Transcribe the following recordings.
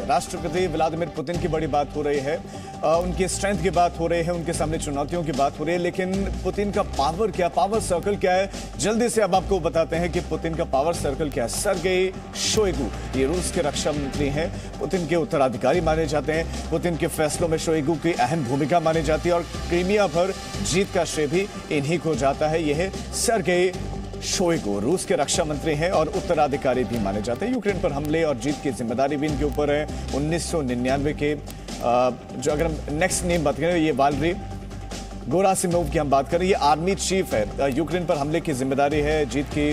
राष्ट्रपति Vladimir Putin की बड़ी बात हो रही है, उनकी स्ट्रेंथ की बात हो रही है, उनके सामने चुनौतियों की बात हो रही है। लेकिन पुतिन का पावर क्या, पावर सर्कल क्या है, जल्दी से अब आपको बताते हैं कि पुतिन का पावर सर्कल क्या है। सर्गेई शोइगु ये रूस के रक्षा मंत्री हैं, पुतिन के उत्तराधिकारी माने जाते हैं। पुतिन के फैसलों में शोइगु की अहम भूमिका मानी जाती है और क्रीमिया पर जीत का श्रेय भी इन्हीं को जाता है। यह सर्गेई शोइगु रूस के रक्षा मंत्री हैं और उत्तराधिकारी भी माने जाते हैं। यूक्रेन पर हमले और जीत की जिम्मेदारी भी इनके ऊपर है। 1999 के जो अगर हम नेक्स्ट नेम बात करें, ये वालरी गेरासिमोव की हम बात करें, ये आर्मी चीफ है। यूक्रेन पर हमले की जिम्मेदारी है, जीत की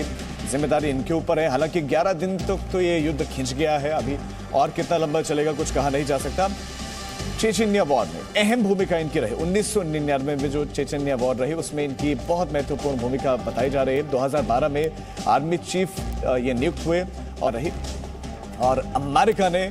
जिम्मेदारी इनके ऊपर है। हालांकि 11 दिन तक तो ये युद्ध खिंच गया है, अभी और कितना लंबा चलेगा कुछ कहा नहीं जा सकता। चेचन्या वॉर में अहम भूमिका इनकी रही। 1999 में जो चेचन्या वॉर रही उसमें इनकी बहुत महत्वपूर्ण भूमिका बताई जा रही है। 2012 में आर्मी चीफ ये नियुक्त हुए और अमेरिका ने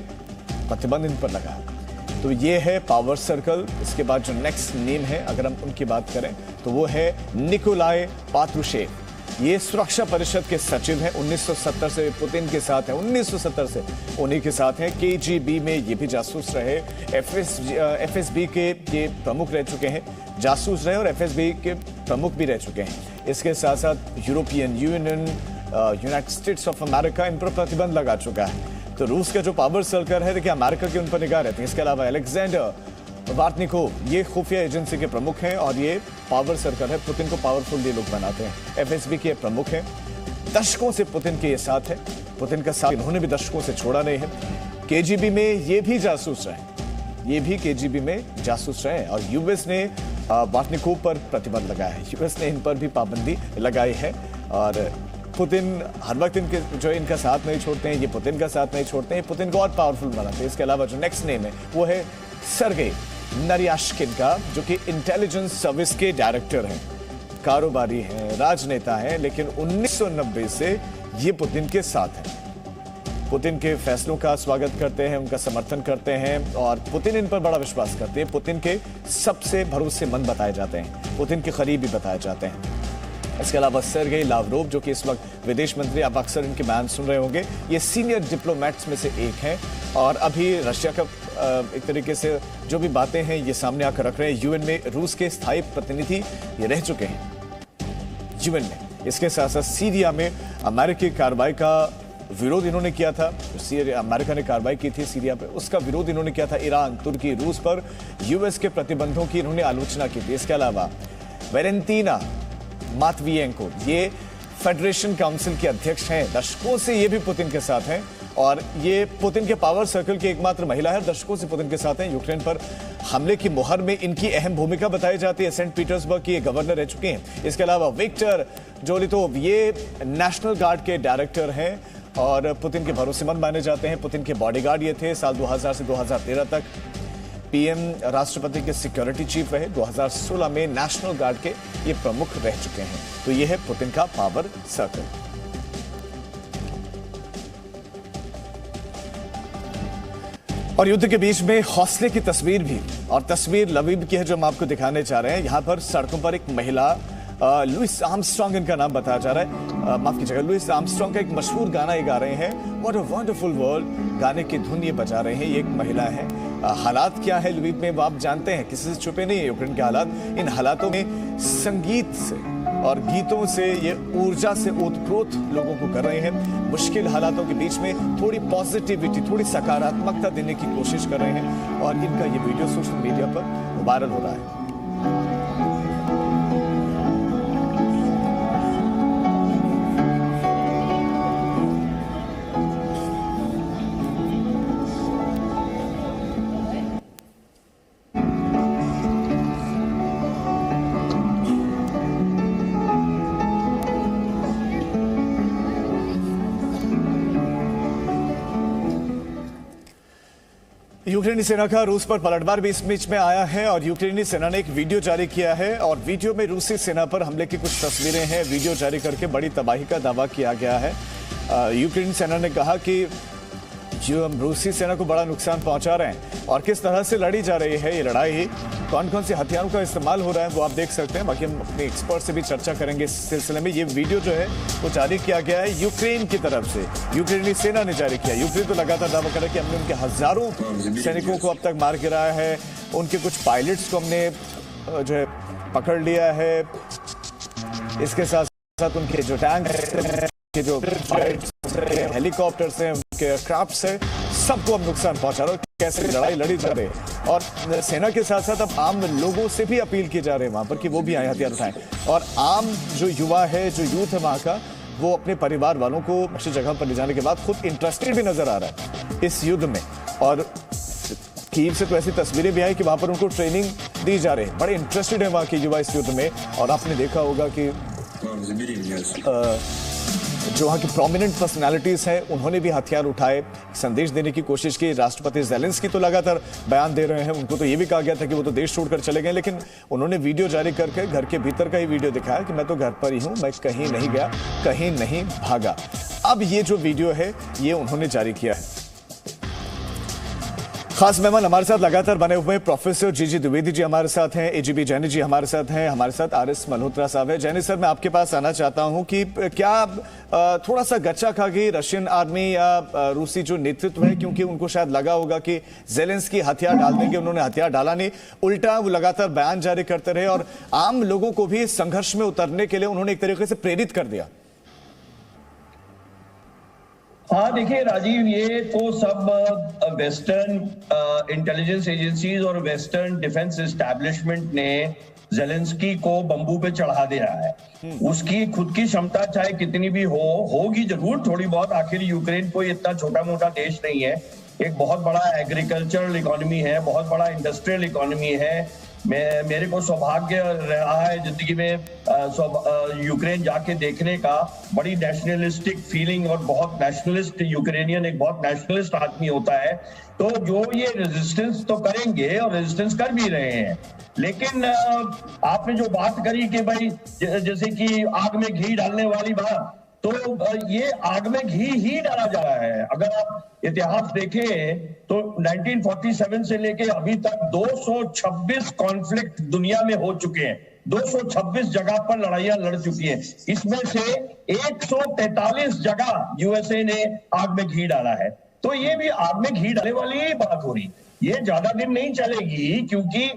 प्रतिबंध इन पर लगाया। तो ये है पावर सर्कल। इसके बाद जो नेक्स्ट नेम है अगर हम उनकी बात करें तो वो है निकोलाई पात्रुशेव। ये सुरक्षा परिषद के सचिव हैं। 1970 से पुतिन के साथ हैं, 1970 से उन्हीं के साथ हैं। केजीबी में ये भी जासूस रहे, एफएसबी के ये प्रमुख रह चुके हैं, जासूस रहे और एफएसबी के प्रमुख भी रह चुके हैं। इसके साथ साथ European Union, United States of America इन पर प्रतिबंध लगा चुका है। तो रूस का जो पावर सर्कल है, देखिए अमेरिका की उन पर निगाह रहती है। इसके अलावा अलेक्जेंडर बार्टनिकोव ये खुफिया एजेंसी के प्रमुख हैं और ये पावर सर्कल है। पुतिन को पावरफुल ये लोग बनाते हैं। एफएसबी के प्रमुख हैं, दशकों से पुतिन के ये साथ है, पुतिन का साथ इन्होंने भी दशकों से छोड़ा नहीं है। केजीबी में ये भी जासूस रहे, ये भी केजीबी में जासूस रहे और यूएस ने बार्टनिकोव पर प्रतिबंध लगाया है, यूएस ने इन पर भी पाबंदी लगाई है। और पुतिन हर वक्त इनके जो इनका साथ नहीं छोड़ते हैं, ये पुतिन का साथ नहीं छोड़ते हैं, पुतिन को और पावरफुल बनाते हैं। इसके अलावा जो नेक्स्ट नेम है वो है सर्गेई नरियाश्किन का, जो कि इंटेलिजेंस सर्विस के डायरेक्टर हैं, कारोबारी हैं, राजनेता हैं, लेकिन 1990 से ये पुतिन के साथ हैं। पुतिन के फैसलों का स्वागत करते हैं, उनका समर्थन करते हैं और पुतिन इन पर बड़ा विश्वास करते हैं। पुतिन के सबसे भरोसेमंद बताए जाते हैं, पुतिन के करीबी बताए जाते हैं। इसके अलावा सर्गेई लावरोव जो कि इस वक्त विदेश मंत्री, आप अक्सर इनके बयान सुन रहे होंगे, ये सीनियर डिप्लोमेट्स में से एक हैं और अभी रशिया का एक तरीके से जो भी बातें हैं ये सामने आकर रख रहे हैं। यूएन में रूस के स्थायी प्रतिनिधि ये रह चुके हैं यूएन में। इसके साथ साथ सीरिया में अमेरिकी कार्रवाई का विरोध इन्होंने किया था। अमेरिका ने कार्रवाई की थी सीरिया पे, उसका विरोध इन्होंने किया था। ईरान, तुर्की, रूस पर यूएस के प्रतिबंधों की इन्होंने आलोचना की थी। इसके अलावा वेलेंटीना मात्वियेंको ये फेडरेशन काउंसिल के अध्यक्ष हैं, दशकों से ये भी पुतिन के साथ हैं और ये पुतिन के पावर सर्कल की एकमात्र महिला है, दशकों से पुतिन के साथ हैं। यूक्रेन पर हमले की मुहर में इनकी अहम भूमिका बताई जाती है। सेंट पीटर्सबर्ग की गवर्नर रह चुके हैं। इसके अलावा विक्टर जोलितोव ये नेशनल गार्ड के डायरेक्टर हैं और पुतिन के भरोसेमंद माने जाते हैं। पुतिन के बॉडीगार्ड ये थे साल 2000 से 2013 तक। पीएम राष्ट्रपति के सिक्योरिटी चीफ रहे। 2016 में नेशनल गार्ड के ये प्रमुख रह चुके हैं। तो ये है पुतिन का पावर सर्कल। और युद्ध के बीच में हौसले की तस्वीर भी, और तस्वीर लवीब की है जो हम आपको दिखाने जा रहे हैं। यहां पर सड़कों पर एक महिला, लुइस आर्मस्ट्रांग इनका नाम बताया जा रहा है, माफ कीजिएगा, लुइस आर्मस्ट्रांग का एक मशहूर गाना ये गा रहे हैं, व्हाट अ वंडरफुल वर्ल्ड, गाने की धुन ये बजा रहे हैं। ये एक महिला है। हालात क्या है लवीब में वो आप जानते हैं, किसी से छुपे नहीं है यूक्रेन के हालात। इन हालातों में संगीत से और गीतों से, ये ऊर्जा से ओतप्रोत लोगों को कर रहे हैं। मुश्किल हालातों के बीच में थोड़ी पॉजिटिविटी, थोड़ी सकारात्मकता देने की कोशिश कर रहे हैं और इनका ये वीडियो सोशल मीडिया पर वायरल हो रहा है। यूक्रेनी सेना का रूस पर पलटवार भी इस बीच में आया है और यूक्रेनी सेना ने एक वीडियो जारी किया है और वीडियो में रूसी सेना पर हमले की कुछ तस्वीरें हैं। वीडियो जारी करके बड़ी तबाही का दावा किया गया है। यूक्रेनी सेना ने कहा कि जो हम रूसी सेना को बड़ा नुकसान पहुंचा रहे हैं और किस तरह से लड़ी जा रही है ये लड़ाई, कौन कौन से हथियारों का इस्तेमाल हो रहा है वो आप देख सकते हैं। बाकी हम अपने एक्सपर्ट से भी चर्चा करेंगे इस सिलसिले में। ये वीडियो जो है वो जारी किया गया है यूक्रेन की तरफ से, यूक्रेनी सेना ने जारी किया। यूक्रेन तो लगातार दावा कर रहा है कि हमने उनके हजारों सैनिकों को अब तक मार गिराया है, उनके कुछ पायलट्स को हमने जो है पकड़ लिया है, इसके साथ साथ उनके जो टैंक है, के जो हेलीकॉप्टर्स हैं, उनके एयरक्राफ्ट है, सबको अब नुकसान पहुंचा रहा है। कैसे लड़ाई लड़ी जा रही है और सेना के साथ साथ अब आम लोगों से भी अपील की जा रही है वहां पर कि वो भी आए हथियार उठाएं। और आम जो युवा है, जो यूथ है वहां का, वो अपने परिवार वालों को अच्छी जगह पर ले जाने के बाद खुद इंटरेस्टेड भी नजर आ रहा है इस युद्ध में। और कीव से तो ऐसी तस्वीरें भी आई कि वहां पर उनको ट्रेनिंग दी जा रही है, बड़े इंटरेस्टेड है वहां के युवा इस युद्ध में। और आपने देखा होगा कि जो वहाँ की प्रोमिनेंट पर्सनालिटीज हैं उन्होंने भी हथियार उठाए, संदेश देने की कोशिश की। राष्ट्रपति ज़ेलेंस्की तो लगातार बयान दे रहे हैं, उनको तो ये भी कहा गया था कि वो तो देश छोड़कर चले गए, लेकिन उन्होंने वीडियो जारी करके घर के भीतर का ही वीडियो दिखाया कि मैं तो घर पर ही हूँ, मैं कहीं नहीं गया, कहीं नहीं भागा। अब ये जो वीडियो है ये उन्होंने जारी किया है। खास मेहमान हमारे साथ लगातार बने हुए प्रोफेसर जीजी द्विवेदी जी हमारे साथ हैं, एजीबी जैनी जी हमारे साथ हैं, हमारे साथ आरएस मल्होत्रा साहब है। जैनी सर, मैं आपके पास आना चाहता हूं कि क्या थोड़ा सा गच्चा खा गई रशियन आर्मी या रूसी जो नेतृत्व है, क्योंकि उनको शायद लगा होगा कि ज़ेलेंस्की हथियार डाल देंगे, उन्होंने हथियार डाला नहीं, उल्टा वो लगातार बयान जारी करते रहे और आम लोगों को भी संघर्ष में उतरने के लिए उन्होंने एक तरीके से प्रेरित कर दिया। हाँ, देखिए राजीव, ये तो सब वेस्टर्न इंटेलिजेंस एजेंसीज और वेस्टर्न डिफेंस एस्टैब्लिशमेंट ने ज़ेलेंस्की को बंबू पे चढ़ा दिया है। उसकी खुद की क्षमता चाहे कितनी भी होगी जरूर थोड़ी बहुत, आखिर यूक्रेन कोई इतना छोटा मोटा देश नहीं है, एक बहुत बड़ा एग्रीकल्चरल इकोनॉमी है, बहुत बड़ा इंडस्ट्रियल इकोनॉमी है। मेरे को सौभाग्य रहा है जिंदगी में यूक्रेन जाके देखने का। बड़ी नेशनलिस्टिक फीलिंग और बहुत नेशनलिस्ट, यूक्रेनियन एक बहुत नेशनलिस्ट आदमी होता है। तो जो ये रेजिस्टेंस तो करेंगे और रेजिस्टेंस कर भी रहे हैं, लेकिन आपने जो बात करी कि भाई जैसे कि आग में घी डालने वाली बात, तो ये आग में घी ही डाला जा रहा है। अगर आप इतिहास देखें तो 1947 से लेके अभी तक 226 कॉन्फ्लिक्ट दुनिया में हो चुके हैं, 226 जगह पर लड़ाइयां लड़ चुकी हैं। इसमें से 143 जगह यूएसए ने आग में घी डाला है। तो ये भी आग में घी डालने वाली ही बात हो रही, ये ज्यादा दिन नहीं चलेगी, क्योंकि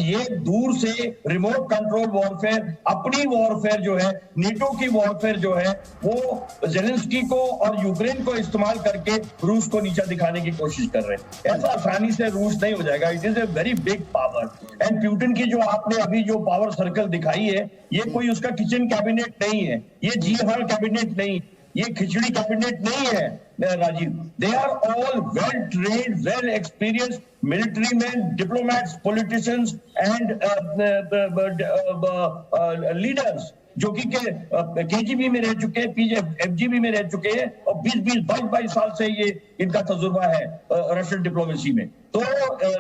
ये दूर से रिमोट कंट्रोल वॉरफेयर, अपनी वॉरफेयर जो है, नेटो की वॉरफेयर जो है, वो ज़ेलेंस्की को और यूक्रेन को इस्तेमाल करके रूस को नीचा दिखाने की कोशिश कर रहे हैं। ऐसा आसानी से रूस नहीं हो जाएगा। It is a very big power. And Putin की जो आपने अभी जो पावर सर्कल दिखाई है, ये कोई उसका किचन कैबिनेट नहीं है, ये जी हाँ कैबिनेट नहीं, ये खिचड़ी कैबिनेट नहीं है Rajiv. They are all well trained, well experienced military man, diplomats, politicians and leaders, जो कि केजीबी में रह चुके हैं, एफजीबी में रह चुके हैं और 20-22 साल से ये इनका तजुर्बा है रशियन डिप्लोमेसी में। तो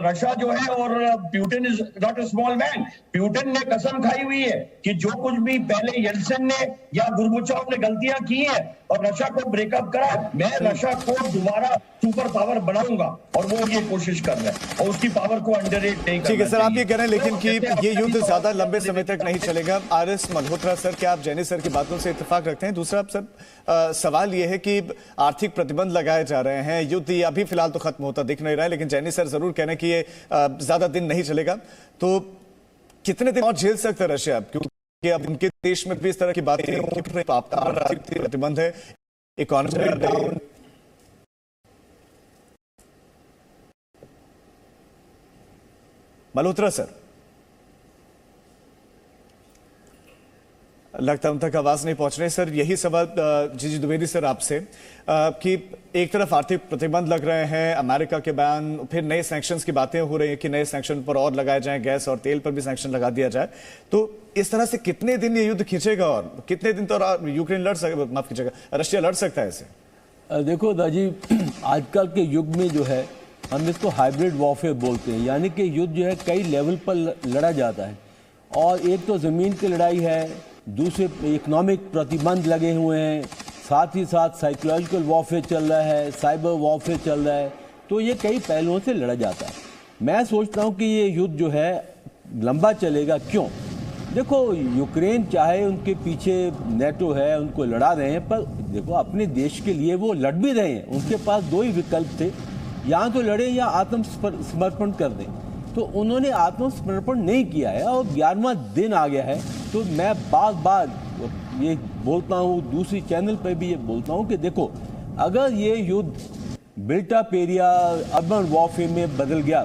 रशिया जो है, और Putin is not a small man. Putin ने कसम खाई हुई है कि जो कुछ भी पहले येल्सिन ने या गुर्बुचोव ने गलतियां की हैं और रशिया को ब्रेकअप करा, मैं रशिया को दोबारा सुपर पावर बनाऊंगा, और वो ये कोशिश कर रहे हैं और उसकी पावर को अंडररेट नहीं करना। ठीक है सर, आप ये कह रहे हैं लेकिन कि ये युद्ध ज्यादा लंबे समय तक नहीं चलेगा। आरएस मल्होत्रा सर, क्या आप जैनी सर की बातों से इत्तेफाक रखते हैं? दूसरा सर सवाल ये है कि आर्थिक प्रतिबंध लगाए जा रहे हैं, युद्ध ये अभी फिलहाल तो खत्म होता दिख नहीं रहा है, लेकिन जैनी सर जरूर कहना है कि ये ज्यादा दिन नहीं चलेगा। तो कितने दिन और झेल सकता है रशिया? क्योंकि अब उनके देश में भी इस तरह की बातें, आर्थिक प्रतिबंध है, इकोनॉमी डाउन। मल्होत्रा सर, लगता है उन तक आवाज नहीं पहुंच रही। सर, यही सवाल जीजी द्विवेदी सर आपसे कि एक तरफ आर्थिक प्रतिबंध लग रहे हैं, अमेरिका के बयान, फिर नए सैंक्शंस की बातें हो रही हैं कि नए सैंक्शन पर और लगाए जाएं, गैस और तेल पर भी सैंक्शन लगा दिया जाए। तो इस तरह से कितने दिन ये युद्ध खींचेगा और कितने दिन तो यूक्रेन लड़ सकता, माफ कीजिएगा, रशिया लड़ सकता है इसे? देखो राजीव, आजकल के युग में जो है हम इसको हाइब्रिड वॉरफेयर बोलते हैं, यानी कि युद्ध जो है कई लेवल पर लड़ा जाता है। और एक तो ज़मीन की लड़ाई है, दूसरे इकोनॉमिक प्रतिबंध लगे हुए हैं, साथ ही साथ साइकोलॉजिकल वॉरफेयर चल रहा है, साइबर वॉरफेयर चल रहा है, तो ये कई पहलुओं से लड़ा जाता है। मैं सोचता हूँ कि ये युद्ध जो है लंबा चलेगा। क्यों? देखो, यूक्रेन चाहे उनके पीछे नेटो है, उनको लड़ा रहे हैं, पर देखो अपने देश के लिए वो लड़ भी रहे हैं। उनके पास दो ही विकल्प थे, या तो लड़े या आत्मसमर्पण कर दें। तो उन्होंने आत्मसमर्पण नहीं किया है और 11वां दिन आ गया है। तो मैं बार बार ये बोलता हूँ, दूसरी चैनल पर भी ये बोलता हूँ कि देखो, अगर ये युद्ध बिल्टअप एरिया अर्बन वॉरफेयर में बदल गया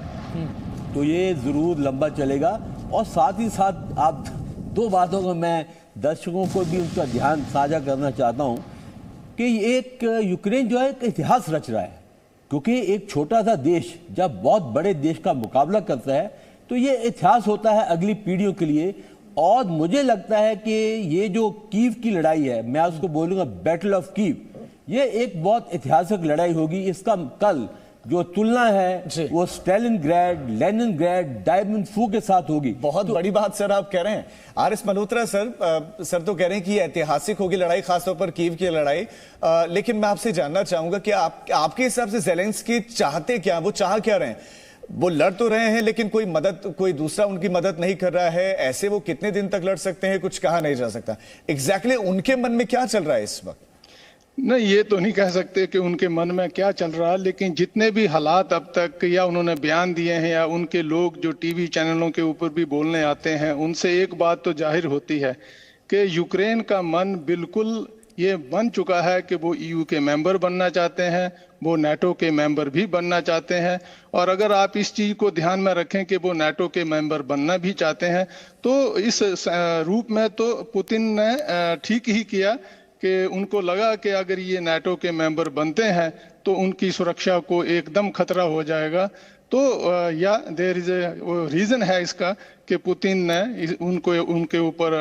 तो ये ज़रूर लंबा चलेगा। और साथ ही साथ आप दो बातों का मैं दर्शकों को भी उनका ध्यान साझा करना चाहता हूँ कि एक यूक्रेन जो है एक इतिहास रच रहा है, क्योंकि एक छोटा सा देश जब बहुत बड़े देश का मुकाबला करता है तो ये इतिहास होता है अगली पीढ़ियों के लिए। और मुझे लगता है कि ये जो कीव की लड़ाई है, मैं उसको बोलूँगा बैटल ऑफ कीव, ये एक बहुत ऐतिहासिक लड़ाई होगी। इसका कल जो तुलना है वो स्टालिनग्राड, लेनिनग्राड, डायमंड फू के साथ होगी। बहुत बड़ी बात सर आप कह रहे हैं। आर.एस. मल्होत्रा सर तो कह रहे हैं कि ऐतिहासिक होगी लड़ाई, खासतौर पर कीव की लड़ाई। लेकिन मैं आपसे जानना चाहूंगा कि आपके हिसाब से ज़ेलेंस्की चाहते क्या, वो चाह क्या रहे हैं? वो लड़ तो रहे हैं लेकिन कोई दूसरा उनकी मदद नहीं कर रहा है। ऐसे वो कितने दिन तक लड़ सकते हैं, कुछ कहा नहीं जा सकता। एग्जैक्टली उनके मन में क्या चल रहा है इस वक्त? नहीं, ये तो नहीं कह सकते कि उनके मन में क्या चल रहा है, लेकिन जितने भी हालात अब तक या उन्होंने बयान दिए हैं या उनके लोग जो टीवी चैनलों के ऊपर भी बोलने आते हैं, उनसे एक बात तो जाहिर होती है कि यूक्रेन का मन बिल्कुल ये बन चुका है कि वो ईयू के मेंबर बनना चाहते हैं, वो नाटो के मेंबर भी बनना चाहते हैं। और अगर आप इस चीज़ को ध्यान में रखें कि वो नाटो के मेंबर बनना भी चाहते हैं, तो इस रूप में तो पुतिन ने ठीक ही किया कि उनको लगा कि अगर ये नाटो के मेंबर बनते हैं तो उनकी सुरक्षा को एकदम खतरा हो जाएगा। तो या देयर इज ए रीज़न है इसका कि पुतिन ने उनके ऊपर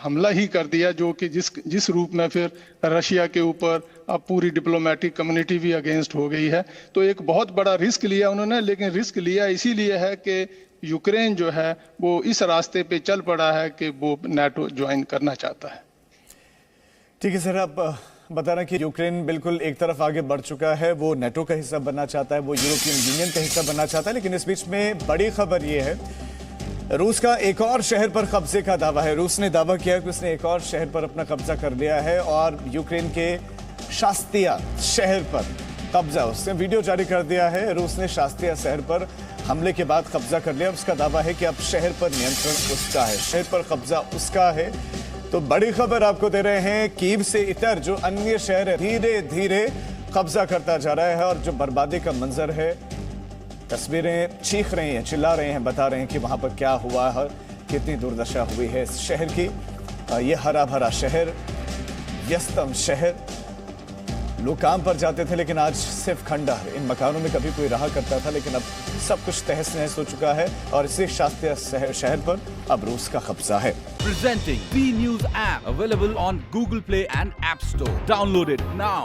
हमला ही कर दिया, जो कि जिस रूप में फिर रशिया के ऊपर अब पूरी डिप्लोमेटिक कम्युनिटी भी अगेंस्ट हो गई है। तो एक बहुत बड़ा रिस्क लिया उन्होंने, लेकिन रिस्क लिया इसीलिए है कि यूक्रेन जो है वो इस रास्ते पे चल पड़ा है कि वो नाटो ज्वाइन करना चाहता है। ठीक है सर, आप बता रहे हैं कि यूक्रेन बिल्कुल एक तरफ आगे बढ़ चुका है, वो नेटो का हिस्सा बनना चाहता है, वो यूरोपियन यूनियन का हिस्सा बनना चाहता है। लेकिन इस बीच में बड़ी खबर ये है, रूस का एक और शहर पर कब्जे का दावा है। रूस ने दावा किया कि उसने एक और शहर पर अपना कब्जा कर लिया है और यूक्रेन के शास्तिया शहर पर कब्जा, उसने वीडियो जारी कर दिया है। रूस ने शास्तिया शहर पर हमले के बाद कब्जा कर लिया। उसका दावा है कि अब शहर पर नियंत्रण उसका है, शहर पर कब्जा उसका है। तो बड़ी खबर आपको दे रहे हैं, कीव से इतर जो अन्य शहर है धीरे धीरे कब्जा करता जा रहा है। और जो बर्बादी का मंजर है, तस्वीरें चीख रही हैं, चिल्ला रहे हैं, बता रहे हैं कि वहां पर क्या हुआ है, कितनी दुर्दशा हुई है इस शहर की। ये हरा भरा शहर, व्यस्तम शहर, लोग काम पर जाते थे लेकिन आज सिर्फ खंडहर। इन मकानों में कभी कोई रहा करता था लेकिन अब सब कुछ तहस नहस हो चुका है और इसी शास्त्रीय शहर पर अब रूस का कब्जा है। Presenting B News app available on Google Play and App Store. Download it now.